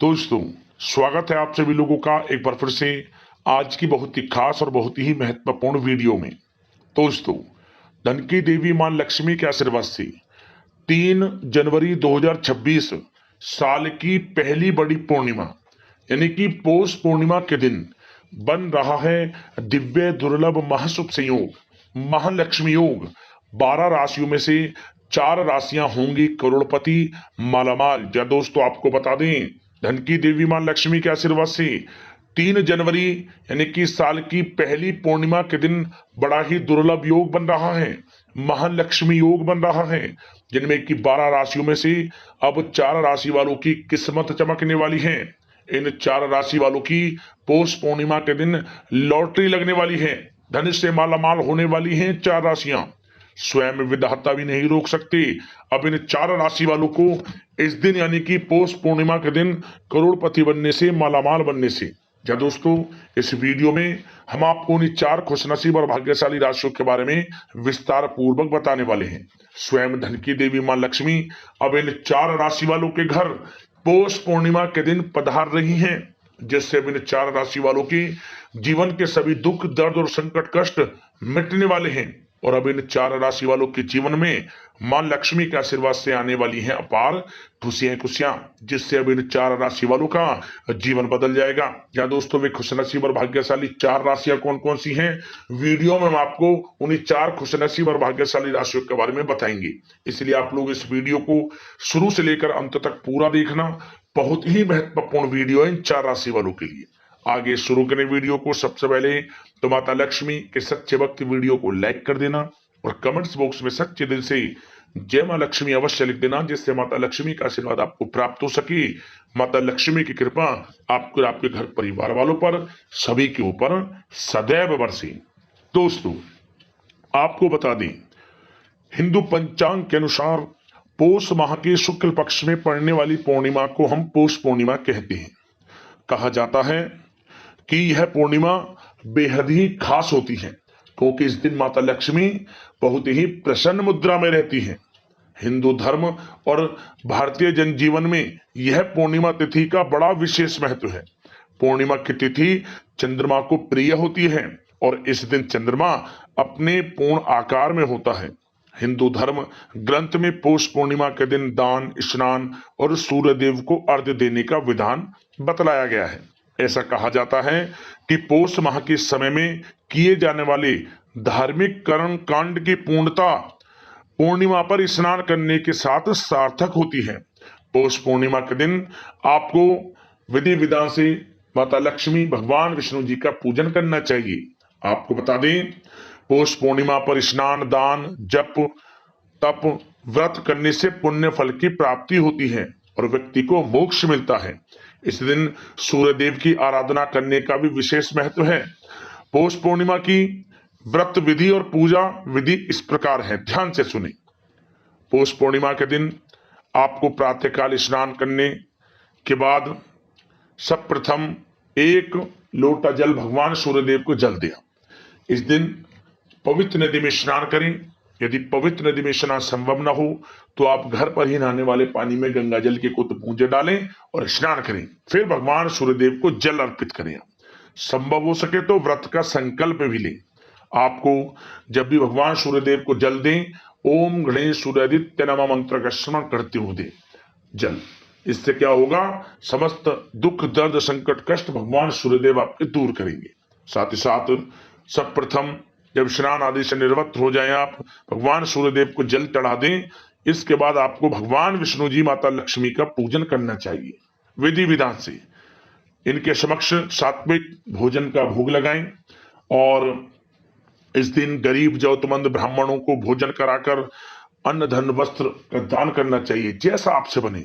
दोस्तों, स्वागत है आप सभी लोगों का एक बार फिर से आज की बहुत ही खास और बहुत ही महत्वपूर्ण वीडियो में। दोस्तों, धन की देवी मां लक्ष्मी के आशीर्वाद से 3 जनवरी 2026 साल की पहली बड़ी पूर्णिमा यानी कि पौष पूर्णिमा के दिन बन रहा है दिव्य दुर्लभ महाशुभ संयोग महालक्ष्मी योग। 12 राशियों में से 4 राशियां होंगी करोड़पति मालामाल। या दोस्तों, आपको बता दें, धन की देवी मां लक्ष्मी के आशीर्वाद से 3 जनवरी यानी कि साल की पहली पूर्णिमा के दिन बड़ा ही दुर्लभ योग बन रहा है, महालक्ष्मी योग बन रहा है, जिनमें कि 12 राशियों में से अब 4 राशि वालों की किस्मत चमकने वाली है। इन 4 राशि वालों की पौष पूर्णिमा के दिन लॉटरी लगने वाली है, धन से मालामाल होने वाली हैं 4 राशियां। स्वयं विधाता भी नहीं रोक सकते। अब इन 4 राशि वालों को इस दिन यानी कि पौष पूर्णिमा के दिन करोड़पति बनने से मालामाल बनने से। या दोस्तों, इस वीडियो में हम आपको उन 4 खुशनसीब और भाग्यशाली राशियों के बारे में विस्तार पूर्वक बताने वाले हैं। स्वयं धन की देवी मां लक्ष्मी अब इन 4 राशि वालों के घर पौष पूर्णिमा के दिन पधार रही हैं, जिससे अब इन 4 राशि वालों की जीवन के सभी दुख दर्द और संकट कष्ट मिटने वाले हैं। और अब इन 4 राशि वालों के जीवन में मां लक्ष्मी के आशीर्वाद से आने वाली हैं अपार खुशियां, जिससे अब इन 4 राशि वालों का जीवन बदल जाएगा। या दोस्तों, वे खुशनसीब और भाग्यशाली 4 राशियां कौन कौन सी हैं, वीडियो में हम आपको उन्हीं 4 खुशनसीब और भाग्यशाली राशियों के बारे में बताएंगे। इसलिए आप लोग इस वीडियो को शुरू से लेकर अंत तक पूरा देखना। बहुत ही महत्वपूर्ण वीडियो है इन 4 राशि वालों के लिए। आगे शुरू करें वीडियो को, सबसे पहले तो माता लक्ष्मी के सच्चे भक्त वीडियो को लाइक कर देना और कमेंट्स बॉक्स में सच्चे दिल से जय मां लक्ष्मी अवश्य लिख देना, जिससे माता लक्ष्मी का आशीर्वाद आपको प्राप्त हो सके। माता लक्ष्मी की कृपा आपको और आपके घर परिवार वालों पर सभी के ऊपर सदैव बरसे। दोस्तों, आपको बता दें, हिंदू पंचांग के अनुसार पौष माह के शुक्ल पक्ष में पड़ने वाली पूर्णिमा को हम पौष पूर्णिमा कहते हैं। कहा जाता है कि यह पूर्णिमा बेहद ही खास होती है, क्योंकि इस दिन माता लक्ष्मी बहुत ही प्रसन्न मुद्रा में रहती है। हिंदू धर्म और भारतीय जनजीवन में यह पूर्णिमा तिथि का बड़ा विशेष महत्व है। पूर्णिमा की तिथि चंद्रमा को प्रिय होती है और इस दिन चंद्रमा अपने पूर्ण आकार में होता है। हिंदू धर्म ग्रंथ में पौष पूर्णिमा के दिन दान, स्नान और सूर्य देव को अर्घ्य देने का विधान बतलाया गया है। ऐसा कहा जाता है कि पौष माह के समय में किए जाने वाले धार्मिक कर्म कांड की पूर्णता पूर्णिमा पर स्नान करने के साथ सार्थक होती है। पौष पूर्णिमा के दिन आपको विधि विधान से माता लक्ष्मी भगवान विष्णु जी का पूजन करना चाहिए। आपको बता दें, पौष पूर्णिमा पर स्नान, दान, जप, तप, व्रत करने से पुण्य फल की प्राप्ति होती है और व्यक्ति को मोक्ष मिलता है। इस दिन सूर्य देव की आराधना करने का भी विशेष महत्व है। पौष पूर्णिमा की व्रत विधि और पूजा विधि इस प्रकार है, ध्यान से सुने। पौष पूर्णिमा के दिन आपको प्रातःकाल स्नान करने के बाद सर्वप्रथम 1 लोटा जल भगवान सूर्यदेव को जल दिया। इस दिन पवित्र नदी में स्नान करें। यदि पवित्र नदी में स्नान संभव न हो तो आप घर पर ही नहाने वाले पानी में गंगा जल के कुछ बूंदे डालें और स्नान करें। फिर भगवान सूर्यदेव को जल अर्पित करें। संभव हो सके तो व्रत का संकल्प भी लें। आपको जब भी भगवान सूर्यदेव को जल दें, ओम गणेश सूर्यादित्य नमः मंत्र का स्मरण करते हुए दें जल। इससे क्या होगा, समस्त दुख दर्द संकट कष्ट भगवान सूर्यदेव आपके दूर करेंगे। साथ ही साथ सर्वप्रथम जब स्नान आदि से निवृत्त हो जाएं, आप भगवान सूर्यदेव को जल चढ़ा दें। इसके बाद आपको भगवान विष्णु जी माता लक्ष्मी का पूजन करना चाहिए विधि विधान से। इनके समक्ष सात्विक भोजन का भोग लगाएं और इस दिन गरीब जरूरतमंद ब्राह्मणों को भोजन कराकर अन्न धन वस्त्र का दान करना चाहिए, जैसा आपसे बने।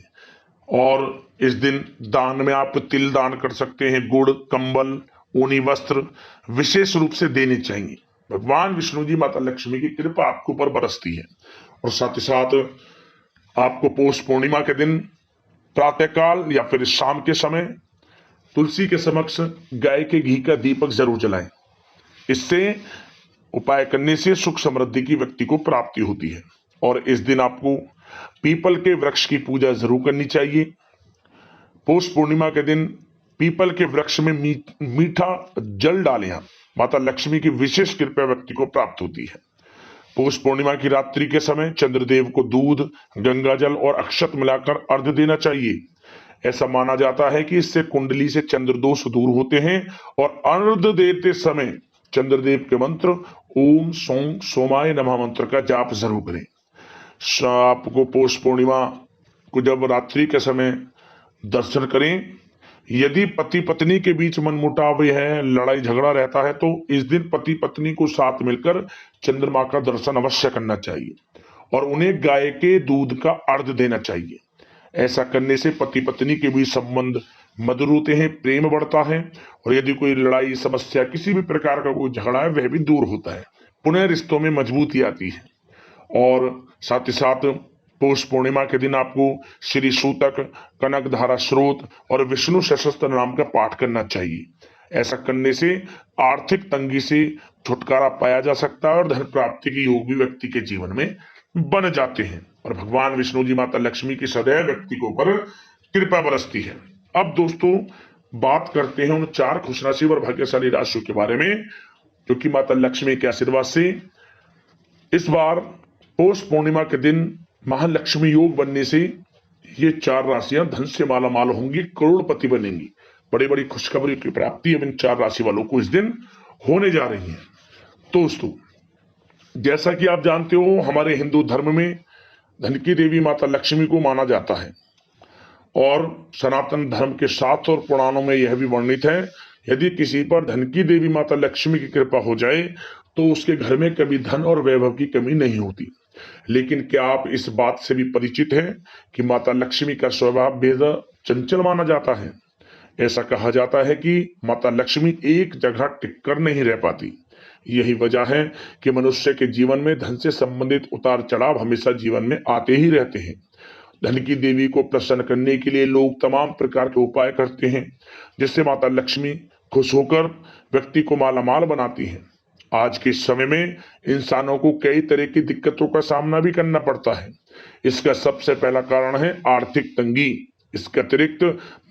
और इस दिन दान में आप तिल दान कर सकते हैं, गुड़, कंबल, ऊनी वस्त्र विशेष रूप से देने चाहिए। भगवान विष्णु जी माता लक्ष्मी की कृपा आपके ऊपर बरसती है। और साथ ही साथ आपको पौष पूर्णिमा के दिन प्रातःकाल या फिर शाम के समय तुलसी के समक्ष गाय के घी का दीपक जरूर जलाएं। इससे उपाय करने से सुख समृद्धि की व्यक्ति को प्राप्ति होती है। और इस दिन आपको पीपल के वृक्ष की पूजा जरूर करनी चाहिए। पौष पूर्णिमा के दिन पीपल के वृक्ष में मीठा जल डालें। माता लक्ष्मी की विशेष कृपा व्यक्ति को प्राप्त होती है। पौष पूर्णिमा की रात्रि के समय चंद्रदेव को दूध, गंगा जल और अक्षत मिलाकर अर्घ्य देना चाहिए। ऐसा माना जाता है कि इससे कुंडली से चंद्र दोष दूर होते हैं। और अर्घ्य देते समय चंद्रदेव के मंत्र ओम सोम सोमाय नमः मंत्र का जाप जरूर करें। आपको पौष पूर्णिमा को जब रात्रि के समय दर्शन करें, यदि पति पत्नी के बीच मनमुटाव है, लड़ाई झगड़ा रहता है, तो इस दिन पति पत्नी को साथ मिलकर चंद्रमा का दर्शन अवश्य करना चाहिए और उन्हें गाय के दूध का अर्घ्य देना चाहिए। ऐसा करने से पति पत्नी के बीच संबंध मधुर होते हैं, प्रेम बढ़ता है और यदि कोई लड़ाई समस्या किसी भी प्रकार का कोई झगड़ा है वह भी दूर होता है। पुनः रिश्तों में मजबूती आती है। और साथ ही साथ पौष पूर्णिमा के दिन आपको श्री सूतक, कनक धारा स्रोत और विष्णु सहस्त्र नाम का पाठ करना चाहिए। ऐसा करने से आर्थिक तंगी से छुटकारा पाया जा सकता है और धन प्राप्ति के योग भी व्यक्ति के जीवन में बन जाते हैं और भगवान विष्णु जी, माता लक्ष्मी की सदैव व्यक्ति के ऊपर कृपा बरसती है। अब दोस्तों बात करते हैं उन 4 खुशनसीब और भाग्यशाली राशियों के बारे में जो कि माता लक्ष्मी के आशीर्वाद से इस बार पौष पूर्णिमा के दिन महालक्ष्मी योग बनने से ये 4 राशियां धन से माला माल होंगी, करोड़पति बनेंगी। बड़ी बड़ी खुशखबरी की प्राप्ति अब इन 4 राशि वालों को इस दिन होने जा रही है। दोस्तों जैसा कि आप जानते हो, हमारे हिंदू धर्म में धन की देवी माता लक्ष्मी को माना जाता है और सनातन धर्म के शास्त्र और पुराणों में यह भी वर्णित है, यदि किसी पर धन की देवी माता लक्ष्मी की कृपा हो जाए तो उसके घर में कभी धन और वैभव की कमी नहीं होती। लेकिन क्या आप इस बात से भी परिचित हैं कि माता लक्ष्मी का स्वभाव बेहद चंचल माना जाता है। ऐसा कहा जाता है कि माता लक्ष्मी एक जगह टिककर नहीं रह पाती। यही वजह है कि मनुष्य के जीवन में धन से संबंधित उतार चढ़ाव हमेशा जीवन में आते ही रहते हैं। धन की देवी को प्रसन्न करने के लिए लोग तमाम प्रकार के उपाय करते हैं, जिससे माता लक्ष्मी खुश होकर व्यक्ति को मालामाल बनाती हैं। आज के समय में इंसानों को कई तरह की दिक्कतों का सामना भी करना पड़ता है। इसका सबसे पहला कारण है आर्थिक तंगी। इसके अतिरिक्त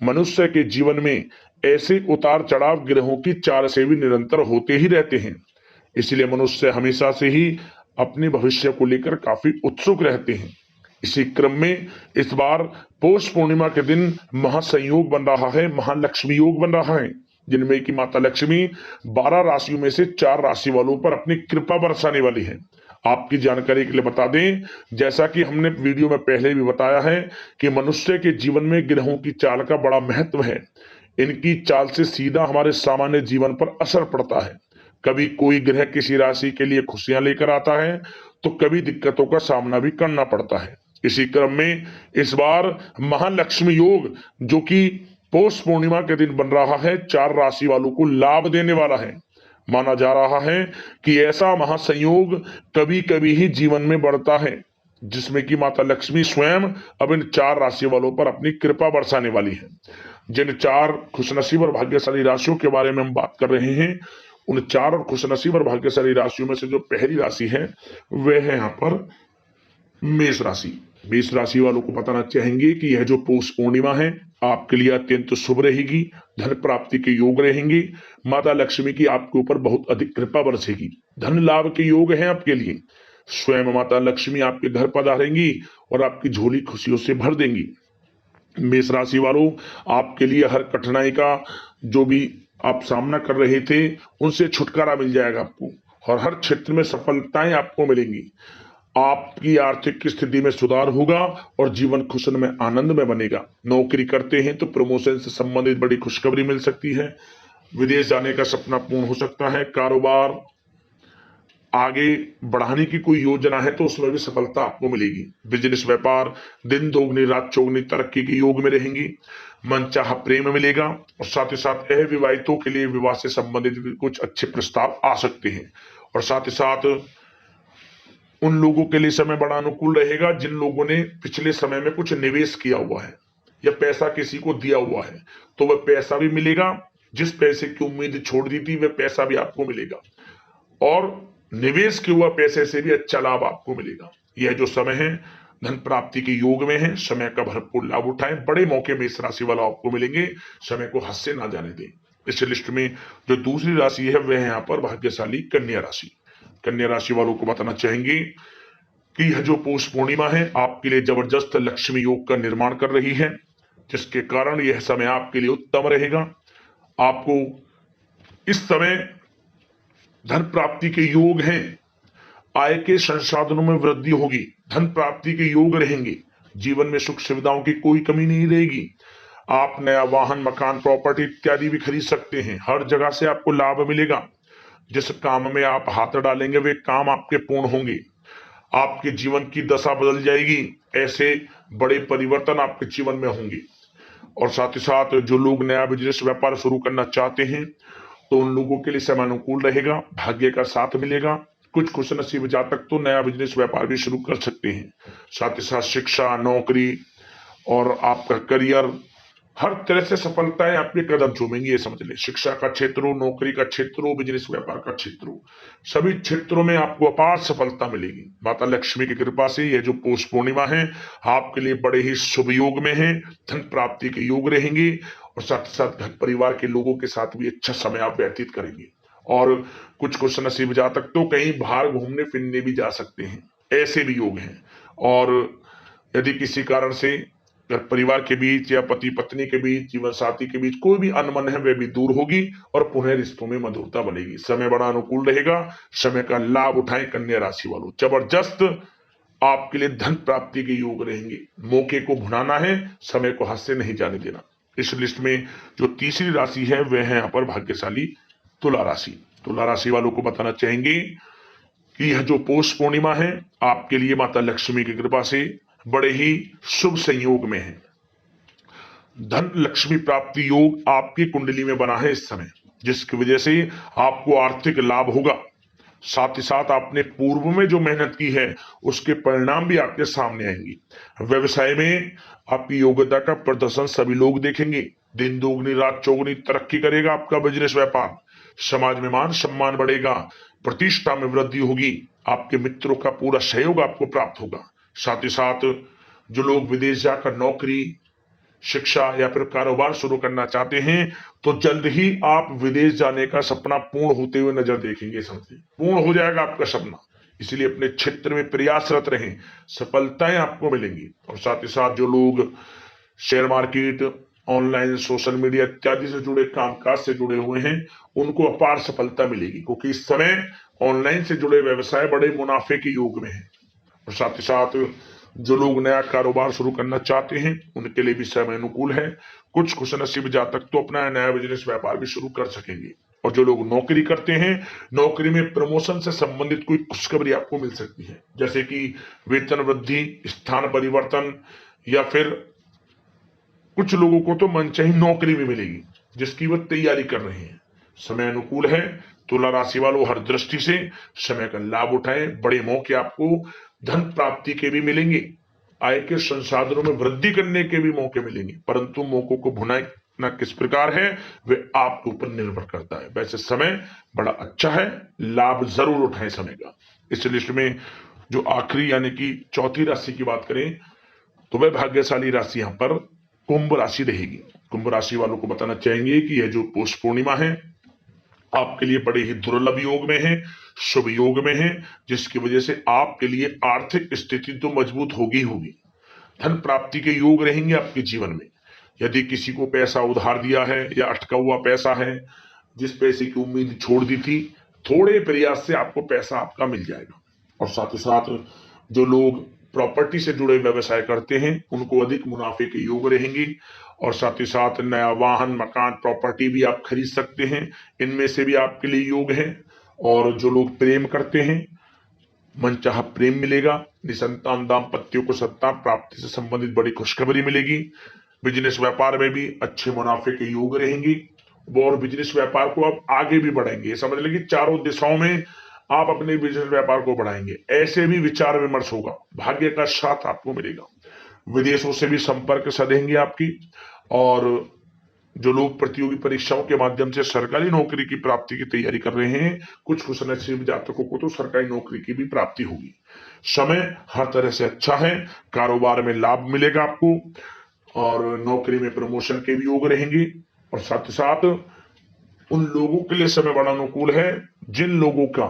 मनुष्य के जीवन में ऐसे उतार चढ़ाव ग्रहों की चाल से भी निरंतर होते ही रहते हैं। इसलिए मनुष्य हमेशा से ही अपने भविष्य को लेकर काफी उत्सुक रहते हैं। इसी क्रम में इस बार पौष पूर्णिमा के दिन महासंयोग बन रहा है, महालक्ष्मी योग बन रहा है, जिनमें कि माता लक्ष्मी 12 राशियों में से 4 राशि वालों पर अपनी कृपा बरसाने वाली है। आपकी जानकारी के लिए बता दें, जैसा कि हमने वीडियो में पहले भी बताया है कि मनुष्य के जीवन में ग्रहों की चाल का बड़ा महत्व है। इनकी चाल से सीधा हमारे सामान्य जीवन पर असर पड़ता है। कभी कोई ग्रह किसी राशि के लिए खुशियां लेकर आता है तो कभी दिक्कतों का सामना भी करना पड़ता है। इसी क्रम में इस बार महालक्ष्मी योग जो कि पौष पूर्णिमा के दिन बन रहा है, 4 राशि वालों को लाभ देने वाला है। माना जा रहा है कि ऐसा महासंयोग कभी कभी ही जीवन में बढ़ता है, जिसमें कि माता लक्ष्मी स्वयं अब इन 4 राशि वालों पर अपनी कृपा बरसाने वाली है। जिन 4 खुशनसीब और भाग्यशाली राशियों के बारे में हम बात कर रहे हैं, उन 4 और खुशनसीब और भाग्यशाली राशियों में से जो पहली राशि है वह है यहाँ पर मेष राशि। मेष राशि वालों को बताना चाहेंगे कि यह जो पौष पूर्णिमा है आपके लिए अत्यंत शुभ रहेगी। धन प्राप्ति के योग रहेंगे। माता लक्ष्मी की आपके ऊपर बहुत अधिक कृपा बरसेगी। धन लाभ के योग हैं आपके लिए। स्वयं माता लक्ष्मी आपके घर पधारेंगी और आपकी झोली खुशियों से भर देंगी। मेष राशि वालों, आपके लिए हर कठिनाई का जो भी आप सामना कर रहे थे उनसे छुटकारा मिल जाएगा आपको और हर क्षेत्र में सफलताएं आपको मिलेंगी। आपकी आर्थिक स्थिति में सुधार होगा और जीवन खुशन में आनंद में बनेगा। नौकरी करते हैं तो प्रमोशन से संबंधित बड़ी खुशखबरी मिल सकती है। विदेश जाने का सपना पूर्ण हो सकता है। कारोबार आगे बढ़ाने की कोई योजना है तो उसमें भी सफलता आपको मिलेगी। बिजनेस व्यापार दिन दोगुनी रात चौगुनी तरक्की के योग में रहेंगी। मनचाहा प्रेम मिलेगा और साथ ही साथ अविवाहितों के लिए विवाह से संबंधित कुछ अच्छे प्रस्ताव आ सकते हैं। और साथ ही साथ उन लोगों के लिए समय बड़ा अनुकूल रहेगा जिन लोगों ने पिछले समय में कुछ निवेश किया हुआ है या पैसा किसी को दिया हुआ है, तो वह पैसा भी मिलेगा। जिस पैसे की उम्मीद छोड़ दी थी वह पैसा भी आपको मिलेगा और निवेश किए हुआ पैसे से भी अच्छा लाभ आपको मिलेगा। यह जो समय है धन प्राप्ति के योग में है, समय का भरपूर लाभ उठाएं, बड़े मौके में इस राशि वालों आपको मिलेंगे, समय को हाथ से ना जाने दें। इस लिस्ट में जो दूसरी राशि है वह है यहाँ पर भाग्यशाली कन्या राशि। कन्या राशि वालों को बताना चाहेंगे कि यह जो पौष पूर्णिमा है आपके लिए जबरदस्त लक्ष्मी योग का निर्माण कर रही है, जिसके कारण यह समय आपके लिए उत्तम रहेगा। आपको इस समय धन प्राप्ति के योग हैं, आय के संसाधनों में वृद्धि होगी, धन प्राप्ति के योग रहेंगे, जीवन में सुख सुविधाओं की कोई कमी नहीं रहेगी। आप नया वाहन, मकान, प्रॉपर्टी इत्यादि भी खरीद सकते हैं। हर जगह से आपको लाभ मिलेगा। जिस काम में आप हाथ डालेंगे वे काम आपके पूर्ण होंगे। आपके जीवन की दशा बदल जाएगी। ऐसे बड़े परिवर्तन आपके जीवन में होंगे। और साथ ही साथ जो लोग नया बिजनेस व्यापार शुरू करना चाहते हैं तो उन लोगों के लिए समय अनुकूल रहेगा, भाग्य का साथ मिलेगा। कुछ खुशनसीब जातक तो नया बिजनेस व्यापार भी शुरू कर सकते हैं। साथ ही साथ शिक्षा, नौकरी और आपका करियर, हर तरह से सफलताएं आपके कदम चूमेंगी, ये समझ लें। शिक्षा का क्षेत्र हो, नौकरी का क्षेत्र हो, बिजनेस व्यापार का क्षेत्र हो, सभी क्षेत्रों में आपको अपार सफलता मिलेगी। माता लक्ष्मी की कृपा से यह जो पौष पूर्णिमा है आपके लिए बड़े ही शुभ योग में है, धन प्राप्ति के योग रहेंगे और साथ ही साथ घर परिवार के लोगों के साथ भी अच्छा समय आप व्यतीत करेंगे। और कुछ खुशनसीब जातक तो कहीं बाहर घूमने फिरने भी जा सकते हैं, ऐसे भी योग हैं। और यदि किसी कारण से घर परिवार के बीच या पति पत्नी के बीच, जीवन साथी के बीच कोई भी अनबन है वह भी दूर होगी और पुनः रिश्तों में मधुरता बनेगी। समय बड़ा अनुकूल रहेगा, समय का लाभ उठाएं कन्या राशि वालों। जबरदस्त आपके लिए धन प्राप्ति के योग रहेंगे। मौके को भुनाना है, समय को हाथ से नहीं जाने देना। इस लिस्ट में जो तीसरी राशि है वह है यहाँ पर भाग्यशाली तुला राशि। तुला राशि वालों को बताना चाहेंगे कि यह जो पौष पूर्णिमा है आपके लिए माता लक्ष्मी की कृपा से बड़े ही शुभ संयोग में है। धन लक्ष्मी प्राप्ति योग आपकी कुंडली में बना है इस समय, जिसकी वजह से आपको आर्थिक लाभ होगा। साथ ही साथ आपने पूर्व में जो मेहनत की है उसके परिणाम भी आपके सामने आएंगे। व्यवसाय में आपकी योग्यता का प्रदर्शन सभी लोग देखेंगे। दिन दोगुनी रात चौगुनी तरक्की करेगा आपका बिजनेस व्यापार। समाज में मान सम्मान बढ़ेगा, प्रतिष्ठा में वृद्धि होगी। आपके मित्रों का पूरा सहयोग आपको प्राप्त होगा। साथ ही साथ जो लोग विदेश जाकर नौकरी, शिक्षा या फिर कारोबार शुरू करना चाहते हैं तो जल्द ही आप विदेश जाने का सपना पूर्ण होते हुए नजर देखेंगे। समझिए पूर्ण हो जाएगा आपका सपना। इसलिए अपने क्षेत्र में प्रयासरत रहें, सफलताएं आपको मिलेंगी। और साथ ही साथ जो लोग share market, online, social media इत्यादि से जुड़े कामकाज से जुड़े हुए हैं उनको अपार सफलता मिलेगी, क्योंकि इस समय ऑनलाइन से जुड़े व्यवसाय बड़े मुनाफे के योग में है। और साथ ही साथ जो लोग नया कारोबार शुरू करना चाहते हैं उनके लिए भी समय अनुकूल है। कुछ खुशनसीब जातक तो अपना नया बिजनेस व्यापार भी शुरू कर सकेंगे। और जो लोग नौकरी करते हैं, नौकरी में प्रमोशन से संबंधित कोई खुशखबरी आपको मिल सकती है, जैसे कि वेतन वृद्धि, स्थान परिवर्तन, या फिर कुछ लोगों को तो मनचाही नौकरी भी मिलेगी जिसकी वह तैयारी कर रहे हैं। समय अनुकूल है। तुला राशि वालों हर दृष्टि से समय का लाभ उठाएं। बड़े मौके आपको धन प्राप्ति के भी मिलेंगे, आय के संसाधनों में वृद्धि करने के भी मौके मिलेंगे, परंतु मौकों को भुनाना किस प्रकार है वे आपके ऊपर निर्भर करता है। वैसे समय बड़ा अच्छा है, लाभ जरूर उठाएं समय का। इस लिस्ट में जो आखिरी यानी कि चौथी राशि की बात करें तो वह भाग्यशाली राशि यहाँ पर कुंभ राशि रहेगी। कुंभ राशि वालों को बताना चाहेंगे कि यह जो पौष पूर्णिमा है आपके लिए बड़े ही दुर्लभ योग में है, शुभ योग में है, जिसकी वजह से आपके लिए आर्थिक स्थिति तो मजबूत होगी होगी। धन प्राप्ति के योग रहेंगे आपके जीवन में। यदि किसी को पैसा उधार दिया है या अटका हुआ पैसा है, जिस पैसे की उम्मीद छोड़ दी थी, थोड़े प्रयास से आपको पैसा आपका मिल जाएगा। और साथ ही साथ जो लोग प्रॉपर्टी से जुड़े व्यवसाय करते हैं उनको अधिक मुनाफे के योग रहेंगे। और साथ ही साथ नया वाहन, मकान, प्रॉपर्टी भी आप खरीद सकते हैं, इनमें से भी आपके लिए योग है। और जो लोग प्रेम करते हैं मनचाहा प्रेम मिलेगा। निसंतान दाम्पत्यों को संतान प्राप्ति से संबंधित बड़ी खुशखबरी मिलेगी। बिजनेस व्यापार में भी अच्छे मुनाफे के योग रहेंगे और बिजनेस व्यापार को आप आगे भी बढ़ाएंगे। समझ लेंगे चारों दिशाओं में आप अपने बिजनेस व्यापार को बढ़ाएंगे, ऐसे भी विचार विमर्श होगा। भाग्य का साथ आपको मिलेगा। विदेशों से भी संपर्क सधेंगे आपकी। और जो लोग प्रतियोगी परीक्षाओं के माध्यम से सरकारी नौकरी की प्राप्ति की तैयारी कर रहे हैं, कुछ खुशनसीब जातकों को तो सरकारी नौकरी की भी प्राप्ति होगी। समय हर तरह से अच्छा है, कारोबार में लाभ मिलेगा आपको और नौकरी में प्रमोशन के भी योग रहेंगे। और साथ ही साथ उन लोगों के लिए समय बड़ा अनुकूल है जिन लोगों का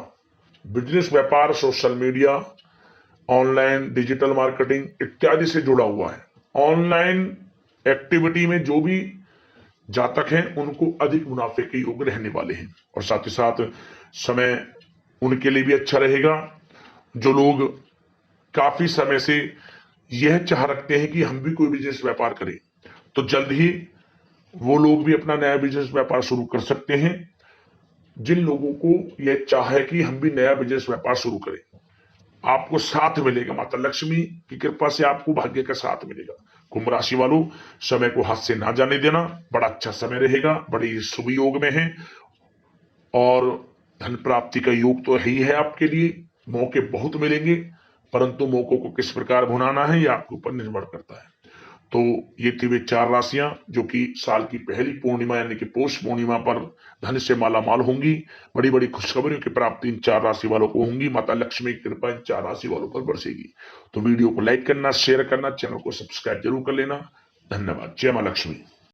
बिजनेस, व्यापार, social media, online digital marketing इत्यादि से जुड़ा हुआ है। ऑनलाइन एक्टिविटी में जो भी जातक हैं उनको अधिक मुनाफे के योग रहने वाले हैं। और साथ ही साथ समय उनके लिए भी अच्छा रहेगा जो लोग काफी समय से यह चाह रखते हैं कि हम भी कोई बिजनेस व्यापार करें, तो जल्द ही वो लोग भी अपना नया बिजनेस व्यापार शुरू कर सकते हैं। जिन लोगों को यह चाह है कि हम भी नया बिजनेस व्यापार शुरू करें, आपको साथ मिलेगा, माता लक्ष्मी की कृपा से आपको भाग्य का साथ मिलेगा। कुंभ राशि वालों, समय को हाथ से ना जाने देना, बड़ा अच्छा समय रहेगा, बड़ी शुभ योग में है और धन प्राप्ति का योग तो ही है आपके लिए। मौके बहुत मिलेंगे, परंतु मौकों को किस प्रकार भुनाना है ये आपके ऊपर निर्भर करता है। तो ये थी वे 4 राशियां जो कि साल की पहली पूर्णिमा यानी कि पौष पूर्णिमा पर धन से माला माल होंगी। बड़ी बड़ी खुशखबरियों की प्राप्ति इन 4 राशि वालों को होंगी। माता लक्ष्मी की कृपा इन 4 राशि वालों पर बरसेगी। तो वीडियो को लाइक करना, शेयर करना, चैनल को सब्सक्राइब जरूर कर लेना। धन्यवाद। जय मां लक्ष्मी।